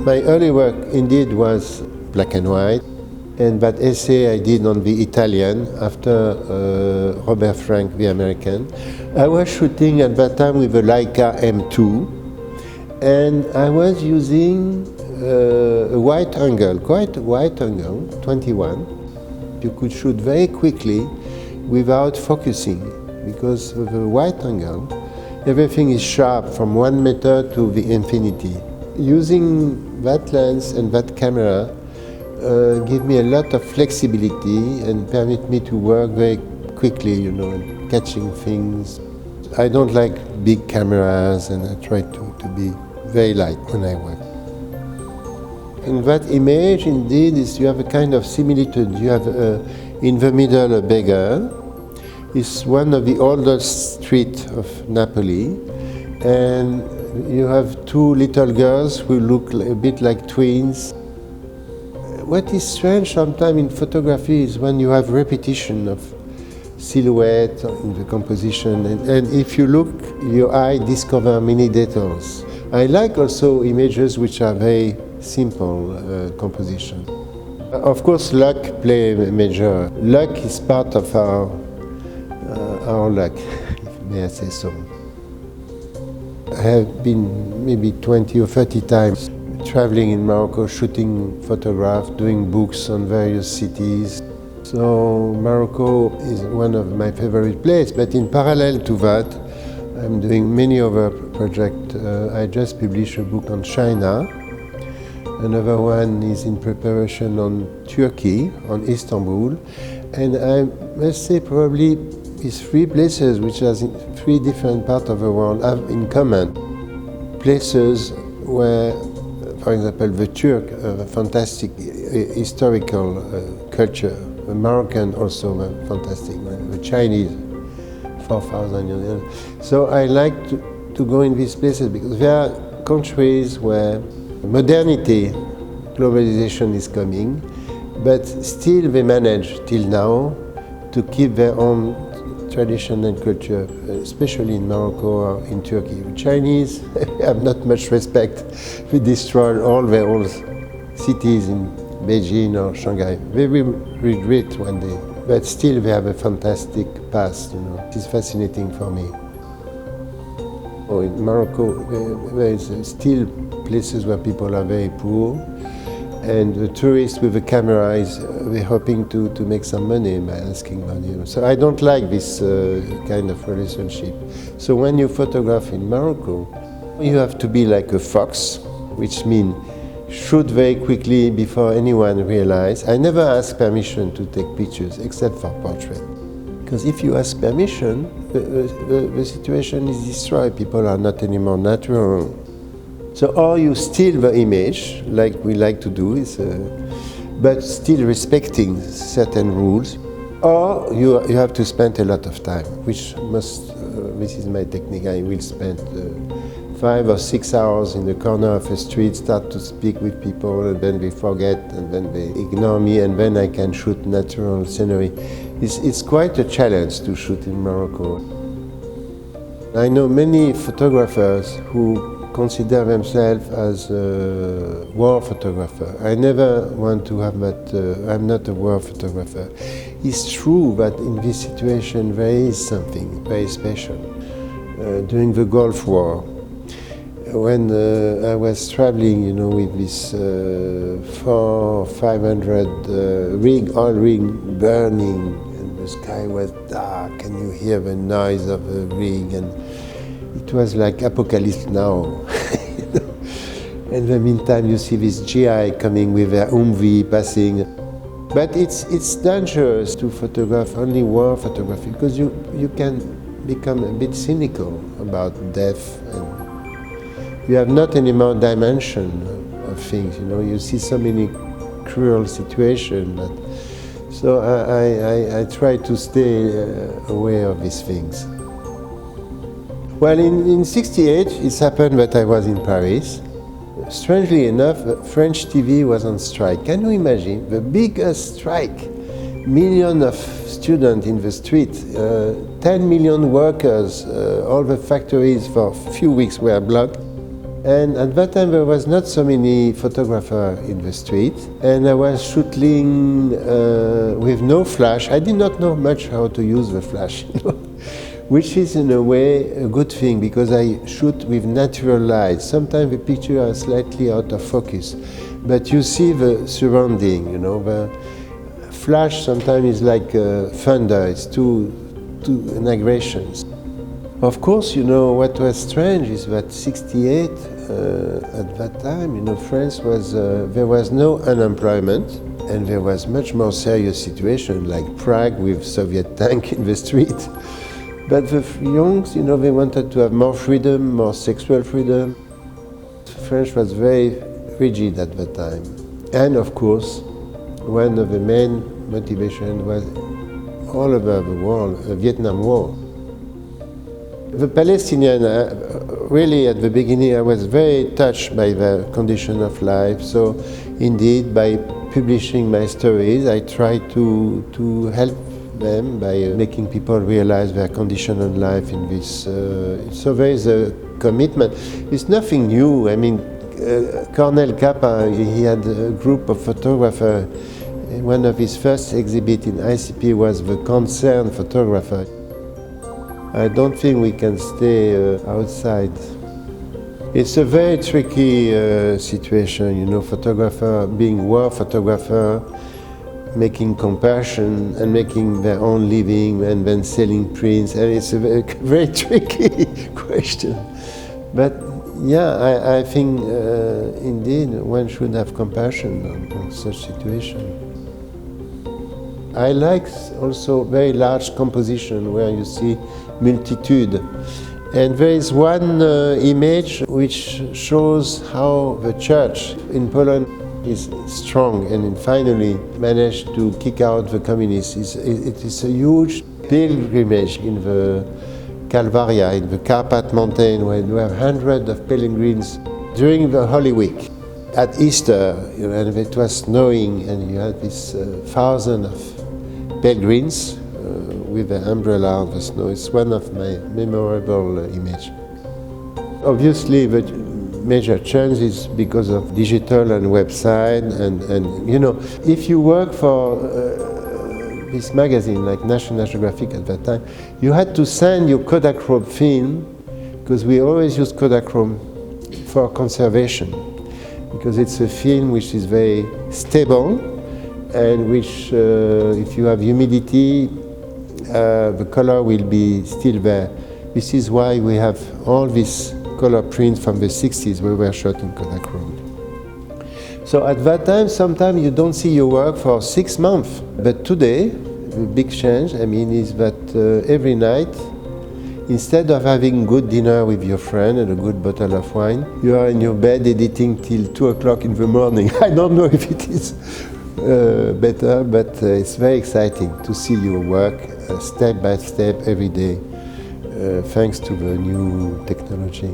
My early work indeed was black and white, and that essay I did on the Italian after Robert Frank, the American. I was shooting at that time with a Leica M2, and I was using a wide angle, quite a wide angle, 21. You could shoot very quickly without focusing, because of the wide angle, everything is sharp from 1 meter to the infinity. Using that lens and that camera give me a lot of flexibility and permit me to work very quickly, you know, and catching things. I don't like big cameras, and I try to be very light when I work. In that image, indeed, you have a kind of similitude. You have in the middle a beggar. It's one of the oldest streets of Napoli, and you have two little girls who look a bit like twins. What is strange sometimes in photography is when you have repetition of silhouette in the composition, and if you look, your eye discovers many details. I like also images which are very simple composition. Of course, luck plays a major. Luck is part of our luck, may I say so. I have been maybe 20 or 30 times traveling in Morocco, shooting photographs, doing books on various cities. So Morocco is one of my favorite places, but in parallel to that, I'm doing many other projects. I just published a book on China. Another one is in preparation on Turkey, on Istanbul. And I must say probably these three places, which are in three different parts of the world, have in common. Places where, for example, the Turk, a fantastic historical culture, the Moroccan also fantastic, the Chinese, 4,000 years old. So I like to go in these places because there are countries where modernity, globalization is coming, but still they manage till now to keep their own tradition and culture, especially in Morocco or in Turkey. The Chinese have not much respect. They destroy all their old cities in Beijing or Shanghai. They will regret one day, but still they have a fantastic past, you know. It's fascinating for me. Oh, in Morocco, there is still places where people are very poor, and the tourist with a camera is hoping to make some money by asking money. So I don't like this kind of relationship. So when you photograph in Morocco, you have to be like a fox, which means shoot very quickly before anyone realizes. I never ask permission to take pictures except for portrait. Because if you ask permission, the situation is destroyed. People are not anymore natural. So or you steal the image, like we like to do, but still respecting certain rules, or you have to spend a lot of time, which this is my technique. I will spend 5 or 6 hours in the corner of a street, start to speak with people, and then they forget, and then they ignore me, and then I can shoot natural scenery. It's quite a challenge to shoot in Morocco. I know many photographers who consider themselves as a war photographer. I never want to have that, I'm not a war photographer. It's true that in this situation there is something very special. During the Gulf War, when I was traveling, you know, with this 400-500 oil rig burning, and the sky was dark, and you hear the noise of the rig, and it was like apocalypse now. In the meantime, you see this GI coming with their Humvee passing. But it's dangerous to photograph only war photography, because you can become a bit cynical about death, and you have not any more dimension of things. You know, you see so many cruel situations. So I try to stay aware of these things. Well, in '68, it happened that I was in Paris. Strangely enough, French TV was on strike. Can you imagine? The biggest strike, millions of students in the street, 10 million workers, all the factories for a few weeks were blocked. And at that time there was not so many photographers in the street, and I was shooting with no flash. I did not know much how to use the flash, which is in a way a good thing because I shoot with natural light. Sometimes the pictures are slightly out of focus, but you see the surrounding, the flash sometimes is like thunder, it's too an aggression. Of course, what was strange is that 68, at that time, France was, there was no unemployment, and there was much more serious situation like Prague with Soviet tank in the street. But the youngs, they wanted to have more freedom, more sexual freedom. French was very rigid at that time. And of course, one of the main motivations was all over the world, the Vietnam War. The Palestinian, really at the beginning I was very touched by their condition of life, so indeed by publishing my stories I tried to help them by making people realize their condition of life in this. So there is a commitment. It's nothing new. I mean, Cornel Capa, he had a group of photographers. One of his first exhibits in ICP was the concerned photographer. I don't think we can stay outside. It's a very tricky situation, photographer being war photographer, making compassion and making their own living and then selling prints, and it's a very tricky question. But yeah, I think indeed one should have compassion on such situation. I like also very large composition where you see multitude. And there is one image which shows how the church in Poland is strong and finally managed to kick out the communists. It is a huge pilgrimage in the Calvaria, in the Carpat mountain, where you have hundreds of pilgrims during the Holy Week. At Easter, and it was snowing, and you had this thousands of pilgrims with an umbrella on the snow. It's one of my memorable images. Obviously, the major change is because of digital and website, and if you work for this magazine like National Geographic at that time, you had to send your Kodachrome film, because we always use Kodachrome for conservation, because it's a film which is very stable and which, if you have humidity, the color will be still there. This is why we have all these color prints from the 60s where we were shot in Kodachrome. So at that time, sometimes you don't see your work for 6 months. But today, the big change, is that every night, instead of having good dinner with your friend and a good bottle of wine, you are in your bed editing till 2 o'clock in the morning. I don't know if it is better, but it's very exciting to see your work step by step every day, thanks to the new technology.